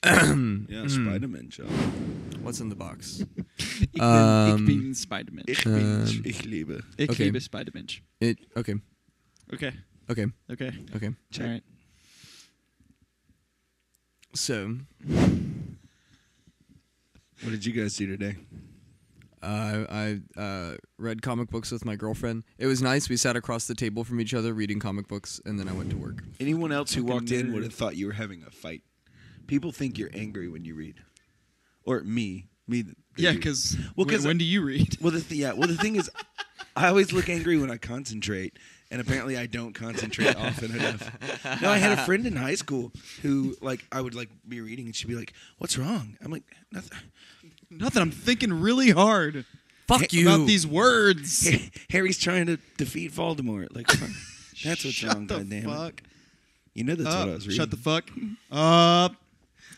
Spiderman, John. What's in the box? Ich bin Spiderman. Ich liebe. Ich liebe Spiderman. Okay. Okay. Okay. Okay. Okay. All right. So, what did you guys do today? I read comic books with my girlfriend. It was nice. We sat across the table from each other reading comic books, and then I went to work. Anyone else who walked in would have thought you were having a fight. People think you're angry when you read. Or me. Yeah, because when do you read? Well, the thing is, I always look angry when I concentrate, and apparently I don't concentrate often enough. No, I had a friend in high school who, I would be reading, and she'd be like, "What's wrong?" I'm like, "Nothing." Nothing. I'm thinking really hard. Fuck you about these words. Harry's trying to defeat Voldemort. That's what's wrong. Goddamn it. You know that's what I was reading. Shut the fuck up.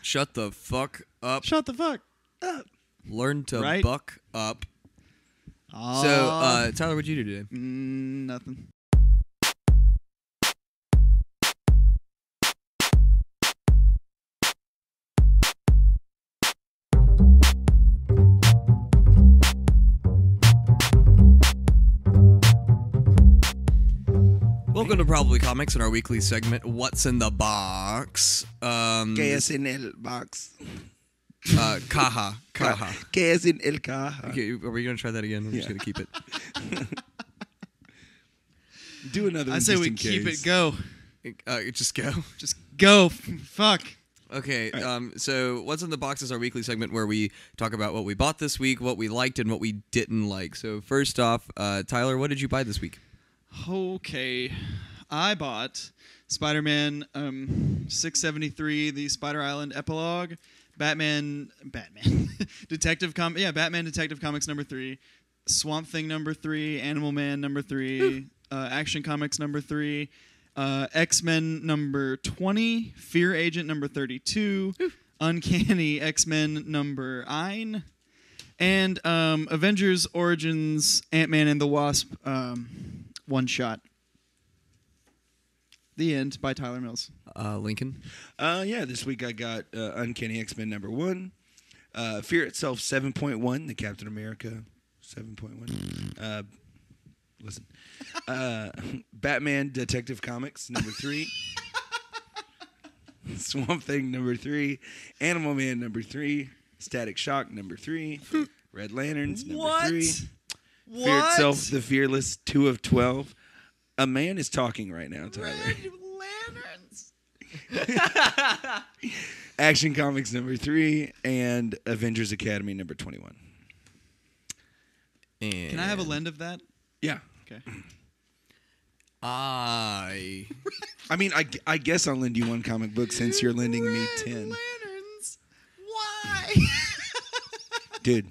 Shut the fuck up. Shut the fuck up. Learn to buck up. So, Tyler, what'd you do today? Nothing. Welcome to Probably Comics and our weekly segment, What's in the Box? ¿Qué es en el box? Caja. ¿Qué es en el caja? Okay, are we going to try that again? I'm just going to keep it. Do another one. I say we keep it go. Just go. Just go. Fuck. Okay, right. So What's in the Box is our weekly segment where we talk about what we bought this week, what we liked, and what we didn't like. So first off, Tyler, what did you buy this week? Okay, I bought Spider-Man 673, the Spider Island epilogue, Batman Detective Comics number 3, Swamp Thing number 3, Animal Man number 3, Action Comics number 3, X-Men number 20, Fear Agent number 32, Uncanny X-Men number 9, and Avengers Origins Ant-Man and the Wasp one shot. The End by Tyler Mills. Lincoln? This week I got Uncanny X-Men number 1, Fear Itself 7.1, the Captain America 7.1. Listen. Batman Detective Comics number 3. Swamp Thing number 3. Animal Man number 3. Static Shock number 3. Red Lanterns number 3. Fear Itself, The Fearless, 2 of 12. A man is talking right now, Tyler. Red Lanterns. Action Comics number 3 and Avengers Academy number 21. And Can I have a lend of that? Yeah. Okay. I mean, I guess I'll lend you one comic book since you're lending me 10. Lanterns. Why? Dude.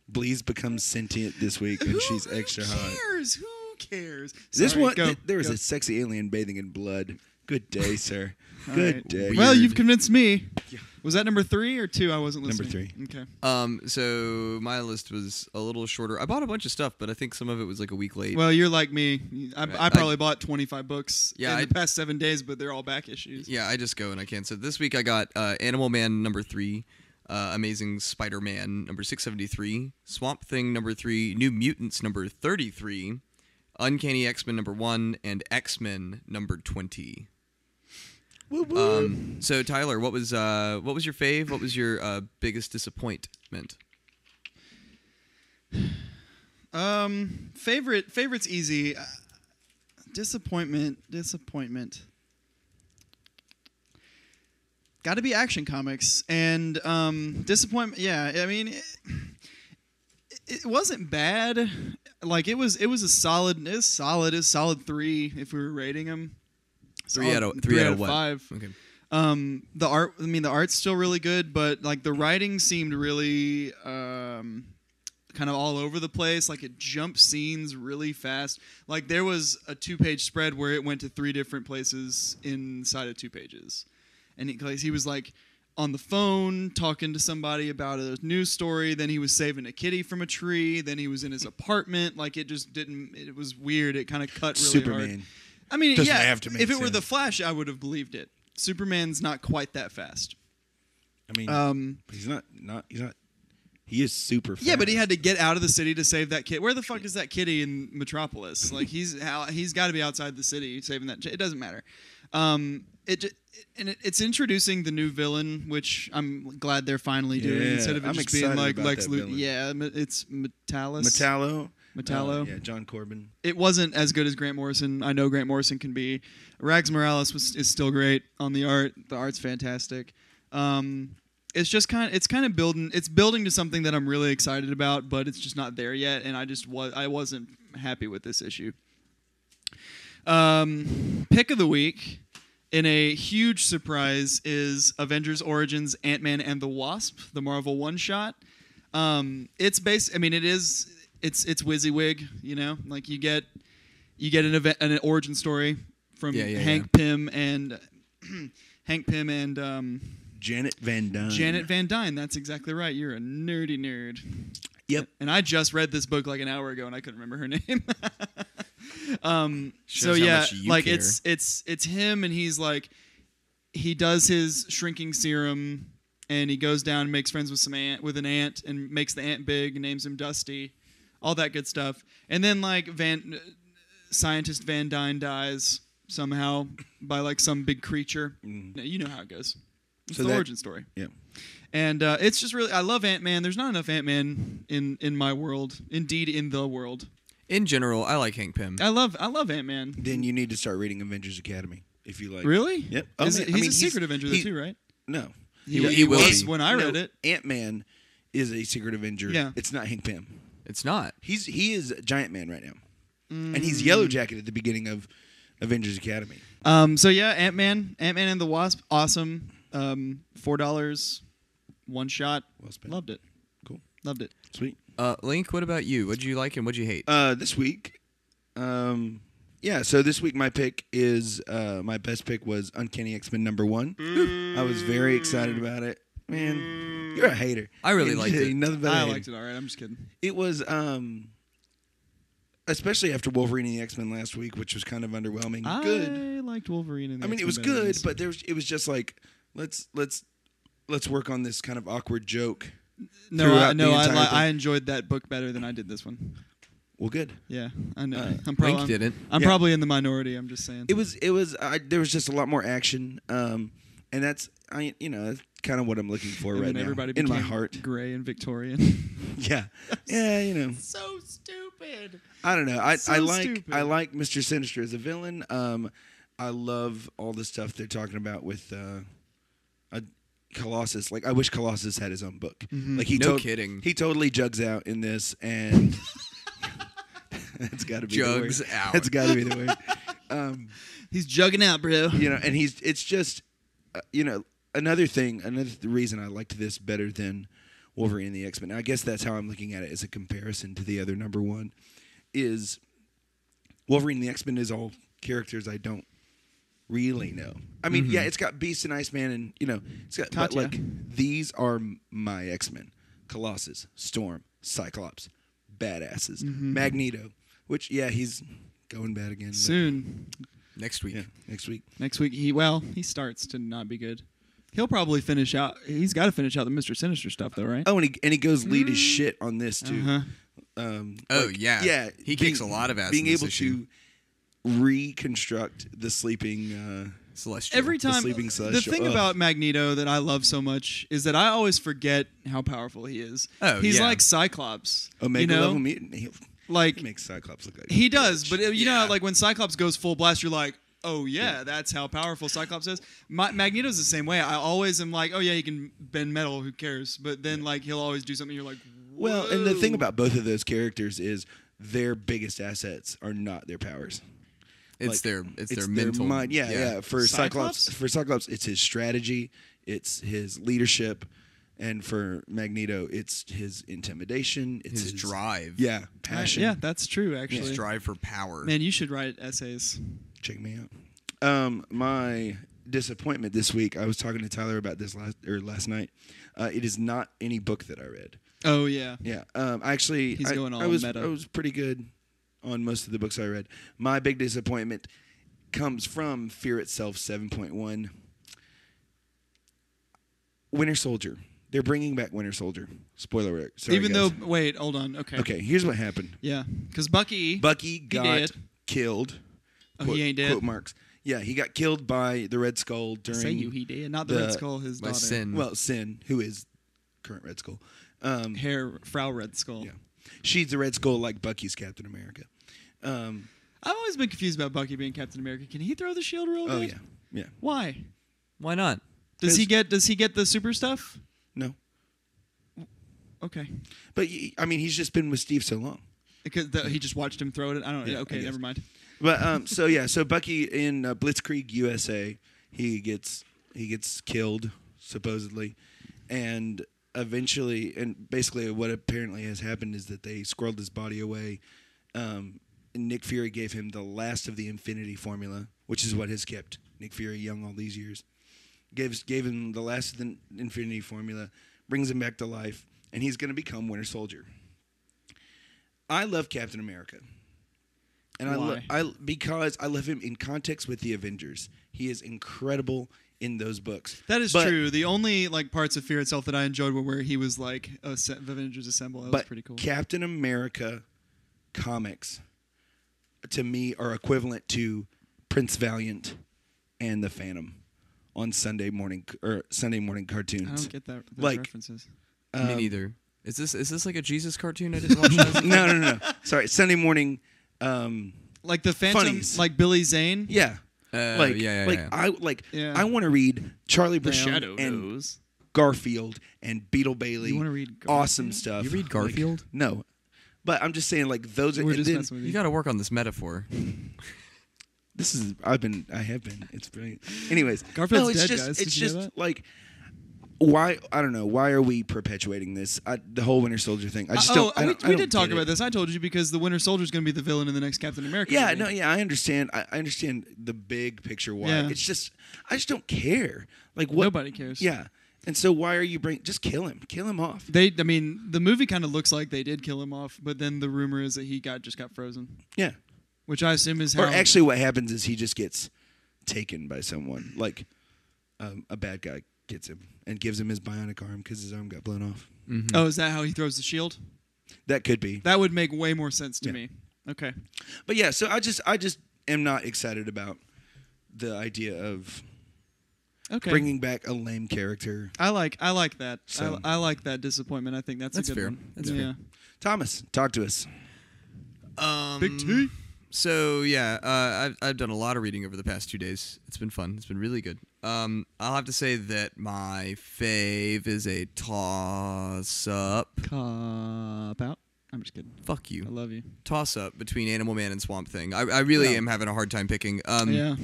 Bleeze becomes sentient this week, and she's extra hot. Who cares? This Sorry, one, there was a sexy alien bathing in blood. Good day, sir. Good day. Well, you've convinced me. Yeah. Was that number 3 or 2? I wasn't listening. Number 3. Okay. So my list was a little shorter. I bought a bunch of stuff, but I think some of it was a week late. Well, you're like me. I probably bought 25 books in the past 7 days, but they're all back issues. Yeah, I just go and I can't. So this week I got Animal Man number 3. Amazing Spider-Man number 673, Swamp Thing number 3, New Mutants number 33, Uncanny X-Men number 1, and X-Men number 20. So Tyler, what was your fave? What was your biggest disappointment? Favorite's easy. Disappointment. Got to be Action Comics and disappointment. Yeah, I mean, it wasn't bad. It was a solid. It's solid 3 if we were rating them. 3 out of 5. Okay. The art. I mean, the art's still really good, but the writing seemed really kind of all over the place. It jumped scenes really fast. There was a 2-page spread where it went to 3 different places inside of 2 pages. And he was on the phone talking to somebody about a news story. Then he was saving a kitty from a tree. Then he was in his apartment. It just didn't. It was weird. It kind of cut really Superman. hard. I mean, Doesn't have to make if it were sense. The Flash, I would have believed it. Superman's not quite that fast. I mean, he's not. He is super fast. Yeah, but he had to get out of the city to save that kid. Where the fuck is that kitty in Metropolis? Like he's got to be outside the city saving that. It doesn't matter. It's introducing the new villain, which I'm glad they're finally doing instead of it just being like Lex Luthor. Yeah, it's Metallo. Yeah, John Corbin. It wasn't as good as Grant Morrison. I know Grant Morrison can be. Rags Morales is still great on the art. The art's fantastic. It's just kind of building to something that I'm really excited about, but it's just not there yet, and I wasn't happy with this issue. Pick of the week, in a huge surprise, is Avengers Origins Ant-Man and the Wasp, the Marvel one-shot. It's based. I mean, it's WYSIWYG, you know, like you get an origin story from Hank Pym and Janet Van Dyne. Janet Van Dyne, that's exactly right. You're a nerdy nerd. Yep. And I just read this book like an hour ago, and I couldn't remember her name. So yeah, like care. it's him, and he's like, he does his shrinking serum, and he goes down and makes friends with an ant, and makes the ant big, and names him Dusty, all that good stuff. And then like scientist Van Dyne dies somehow by like some big creature. You know how it goes. It's the origin story. Yeah. And it's just really, I love Ant-Man. There's not enough Ant-Man in my world. Indeed, in the world. In general, I like Hank Pym. I love Ant-Man. Then you need to start reading Avengers Academy if you like. Really? Yep. He's a secret Avenger too, right? No. He will was be. when I read it. Ant-Man is a secret Avenger. Yeah. It's not Hank Pym. It's not. He is Giant Man right now. And he's Yellow Jacket at the beginning of Avengers Academy. So yeah, Ant-Man and the Wasp, awesome. $4, one shot. Well spent. Loved it. Cool. Loved it. Sweet. Linc, what about you? What'd you like and what'd you hate? This week, so this week my pick is, my best pick was Uncanny X-Men #1. I was very excited about it. Man, you're a hater. I really liked it. I liked it all right. I'm just kidding. It was, especially after Wolverine and the X-Men last week, which was kind of underwhelming. Good. I liked Wolverine and the X-Men. It was good, but it was just like, let's work on this kind of awkward joke. I enjoyed that book better than I did this one. Well, good. Yeah, I know. Linc didn't. I'm probably in the minority. I'm just saying. It was. There was just a lot more action, and that's kind of what I'm looking for right now. Everybody in my heart, gray and Victorian. Yeah, So stupid. I don't know. I like Mr. Sinister as a villain. I love all the stuff they're talking about with Colossus. Like, I wish Colossus had his own book. Mm-hmm. Like kidding. He totally jugs out in this, and that's got to be jugs the word. out. That's got to be the word. He's jugging out, bro. And it's just, another reason I liked this better than Wolverine and the X-Men. I guess that's how I'm looking at it as a comparison to the other #1. Is Wolverine and the X-Men is all characters I don't really know. I mean, yeah, it's got Beast and Iceman, and it's got, but like these are my X-Men: Colossus, Storm, Cyclops, badasses, Magneto. Which he's going bad again soon. Next week. Yeah, next week. Next week, he starts to not be good. He'll probably finish out. He's got to finish out the Mr. Sinister stuff, though, right? Oh, and he goes lead his shit on this too. Yeah. He kicks a lot of ass. Being in this able issue. to reconstruct the sleeping Celestial. Every time. sleeping The Celestial. thing about Magneto that I love so much is that I always forget how powerful he is. Oh, he's yeah. like Cyclops. Omega level mutant. He Like makes Cyclops look like he does, but you know, like when Cyclops goes full blast, you're like, oh yeah, that's how powerful Cyclops is. Magneto's the same way. I always am like, oh yeah, he can bend metal. Who cares? But then like he'll always do something. You're like, whoa. Well, and the thing about both of those characters is their biggest assets are not their powers. It's their mental mind. Yeah. For Cyclops, it's his strategy, it's his leadership, and for Magneto, it's his intimidation, it's his drive. Yeah, passion. Yeah, that's true. Actually, his drive for power. Man, you should write essays. Check me out. My disappointment this week. I was talking to Tyler about this last night. It is not any book that I read. Oh yeah. Yeah. Actually, he's going all meta. I was pretty good on most of the books I read. My big disappointment comes from Fear Itself 7.1. Winter Soldier. They're bringing back Winter Soldier. Spoiler alert. Sorry, Even guys. though, wait, hold on. Okay. Okay, here's what happened. Yeah, because Bucky got dead. killed. Oh, quote, he ain't dead. Quote marks. Yeah, he got killed by the Red Skull during. Say you, he did. Not the Red Skull, his by daughter. Sin. Well, Sin, who is current Red Skull. Frau Red Skull. Yeah, she's the Red Skull like Bucky's Captain America. I've always been confused about Bucky being Captain America. Can he throw the shield real Oh good? yeah. Why? Why not? Does he get the super stuff? No, Okay. but I mean, he's just been with Steve so long. Because he just watched him throw it. I don't know. Yeah, Okay, I guess. never mind. But so Bucky in Blitzkrieg USA, he gets killed supposedly, and eventually, and basically what apparently has happened is that they squirreled his body away. And Nick Fury gave him the last of the Infinity Formula, which is what has kept Nick Fury young all these years. Gave him the last of the Infinity Formula, brings him back to life, and he's going to become Winter Soldier. I love Captain America. And Why? because I love him in context with the Avengers. He is incredible in those books. That is But- true. The only parts of Fear itself that I enjoyed were where he was like Avengers Assemble. That was pretty cool. Captain America comics, to me, are equivalent to Prince Valiant and the Phantom on Sunday morning cartoons. I don't get those like, references. Me neither. Is this like a Jesus cartoon I didn't watch? No. Sorry, Sunday morning. Like the Phantom, funnies. like Billy Zane. Yeah. Yeah. I want to read Charlie The Brown Shadow and knows. Garfield and Beetle Bailey. You wanna read awesome Garfield? stuff. You read Garfield? No, but I'm just saying those are. We're and just then- messing with You you. got to work on this metaphor. I have been. It's brilliant. Anyways, Garfield's it's dead, just, guys. It's Did you know just that? like why I don't know. Why are we perpetuating this? The whole Winter Soldier thing. I just don't. I don't we did talk get it. about this. I told you because the Winter Soldier is going to be the villain in the next Captain America. Yeah, movie. I understand. I understand the big picture. Why? Yeah. It's just I just don't care. Like what? Nobody cares. Yeah, and so why are you just kill him? Kill him off. I mean, the movie kind of looks like they did kill him off, but then the rumor is that he just got frozen, Yeah. which I assume is how. Or actually, what happens is he just gets taken by someone, like a bad guy gets him and gives him his bionic arm because his arm got blown off. Mm-hmm. Oh, is that how he throws the shield? That could be. That would make way more sense to Yeah. me. Okay. But yeah, so I just am not excited about the idea of Okay. bringing back a lame character. I like that. So- I like that disappointment. I think that's That's a good fair. one. That's yeah. fair. Thomas, talk to us. Big T. So yeah, I've done a lot of reading over the past 2 days. It's been fun. It's been really good. I'll have to say that my fave is a toss-up. Cop out. I'm just kidding. Fuck I you. love you. Toss-up between Animal Man and Swamp Thing. I really am having a hard time picking. Yeah.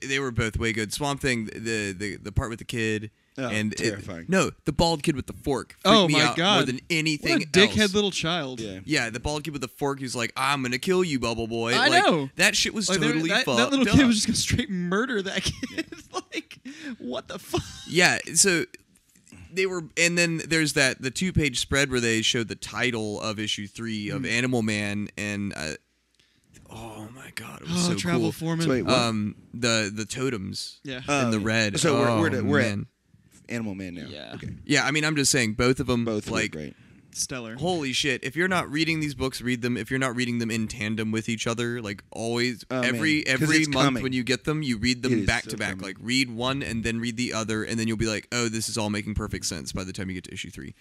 They were both way good. Swamp Thing, the part with the kid. Oh, and terrifying. the bald kid with the fork. Oh freaked me my out God. More than anything What a dickhead else. little child. Yeah. Yeah, the bald kid with the fork who's like, I'm gonna kill you, Bubble Boy. I Like, know. That shit was Like, totally that fucked little up. kid was just gonna straight murder that kid. Like, what the fuck? Yeah, so they were, and then there's the 2-page spread where they showed the title of issue 3 of Animal Man, and oh my god, it was so Travel cool. Foreman. So wait, what? The totems, Yeah. and the red. So oh, we're at man. Animal Man now. Yeah. Okay. Yeah, I mean, I'm just saying, both of them, Both were like, great. Stellar. holy shit! If you're not reading these books, read them. If you're not reading them in tandem with each other, like always, Oh, every man. 'Cause it's month coming. when you get them, you read It them is back so to back. coming. Like read one and then read the other, and then you'll be like, oh, this is all making perfect sense by the time you get to issue 3.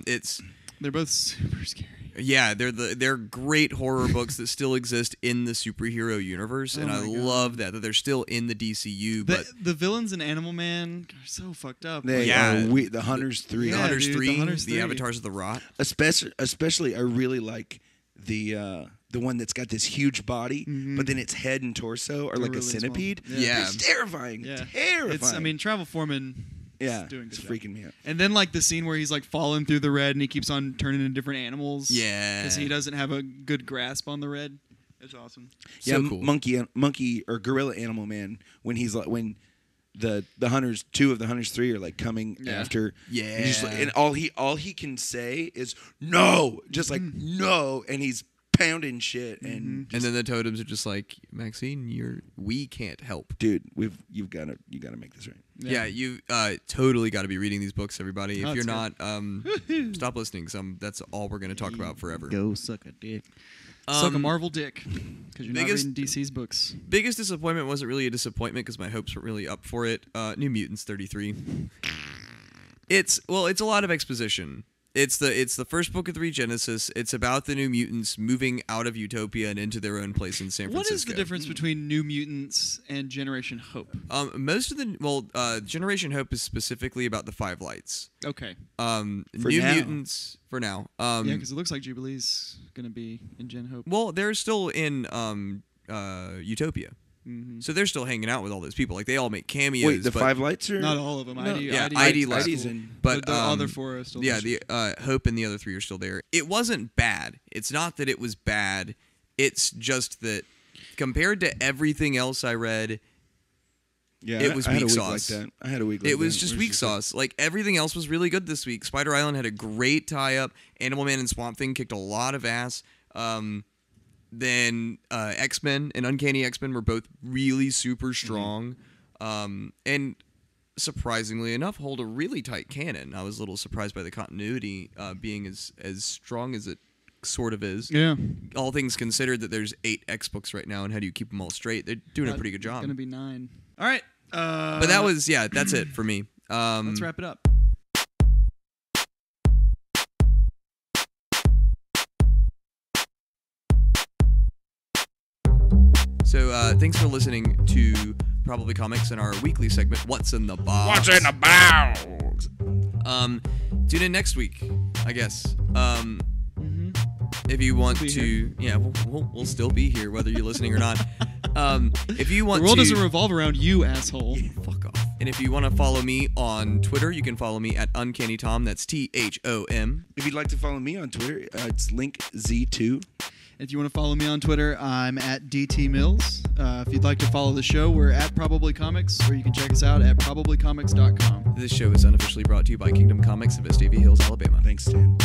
It's They're both super scary. yeah, they're great horror books that still exist in the superhero universe, and Oh I my God. love that they're still in the DCU. But The villains in Animal Man are so fucked up. They Yeah. are the Hunters 3. the Yeah, Hunters dude, the 3, Hunters the 3. Avatars of the Rot. Especially, I really like the one that's got this huge body, but then its head and torso are like really a small. centipede. Yeah. It's terrifying. Yeah. Terrifying. It's, I mean, Travel Foreman. yeah, doing a it's good job. freaking me out. And then like the scene where he's like falling through the red and he keeps on turning into different animals. Yeah. Because he doesn't have a good grasp on the red. It's awesome. Yeah, So cool. monkey or gorilla Animal Man when he's like when the hunters 2 of the Hunters 3 are like coming Yeah. after. Yeah. And all he can say is no, just like no, and he's pounding shit, and and then the totems are just like, Maxine, we can't help, dude. You gotta make this right. Yeah, you totally got to be reading these books, everybody. If you're good. not, stop listening. That's all we're gonna talk about forever. Go suck a dick. Suck a Marvel dick, because you're not reading DC's books. Biggest disappointment wasn't really a disappointment because my hopes weren't really up for it. New Mutants 33. It's a lot of exposition. It's the first book of the Regenesis. It's about the New Mutants moving out of Utopia and into their own place in San Francisco. What is the difference between New Mutants and Generation Hope? Generation Hope is specifically about the Five Lights. Okay. Mutants for now. Yeah, because it looks like Jubilee's gonna be in Gen Hope. Well, they're still in Utopia. Mm-hmm. So they're still hanging out with all those people. Like, they all make cameos. Wait, the Five Lights are... Not all of them. No. ID left. ID's in. But the other four are still there. the Hope and the other three are still there. It wasn't bad. It's not that it was bad. It's just that compared to everything else I read, it was weak sauce. I had a week like that. It was just weak sauce. Like, everything else was really good this week. Spider Island had a great tie-up. Animal Man and Swamp Thing kicked a lot of ass. Then X-Men and Uncanny X-Men were both really super strong. And surprisingly enough, hold a really tight canon. I was a little surprised by the continuity being as strong as it sort of is. Yeah. All things considered, that there's 8 X books right now, and how do you keep them all straight? They're doing a pretty good job. It's going to be 9. All right. But that's it for me. Let's wrap it up. So thanks for listening to Probably Comics and our weekly segment, What's in the Box? What's in the box? Tune in next week, I guess. If you want to, we'll still be here whether you're listening or not. If you want, the world doesn't revolve around you, asshole. Fuck off. And if you want to follow me on Twitter, you can follow me at Uncanny Tom. That's THOM. If you'd like to follow me on Twitter, it's LincZ2. If you want to follow me on Twitter, I'm at DT Mills. If you'd like to follow the show, we're at Probably Comics, or you can check us out at probablycomics.com. This show is unofficially brought to you by Kingdom Comics in Vestavia Hills, Alabama. Thanks, Stan.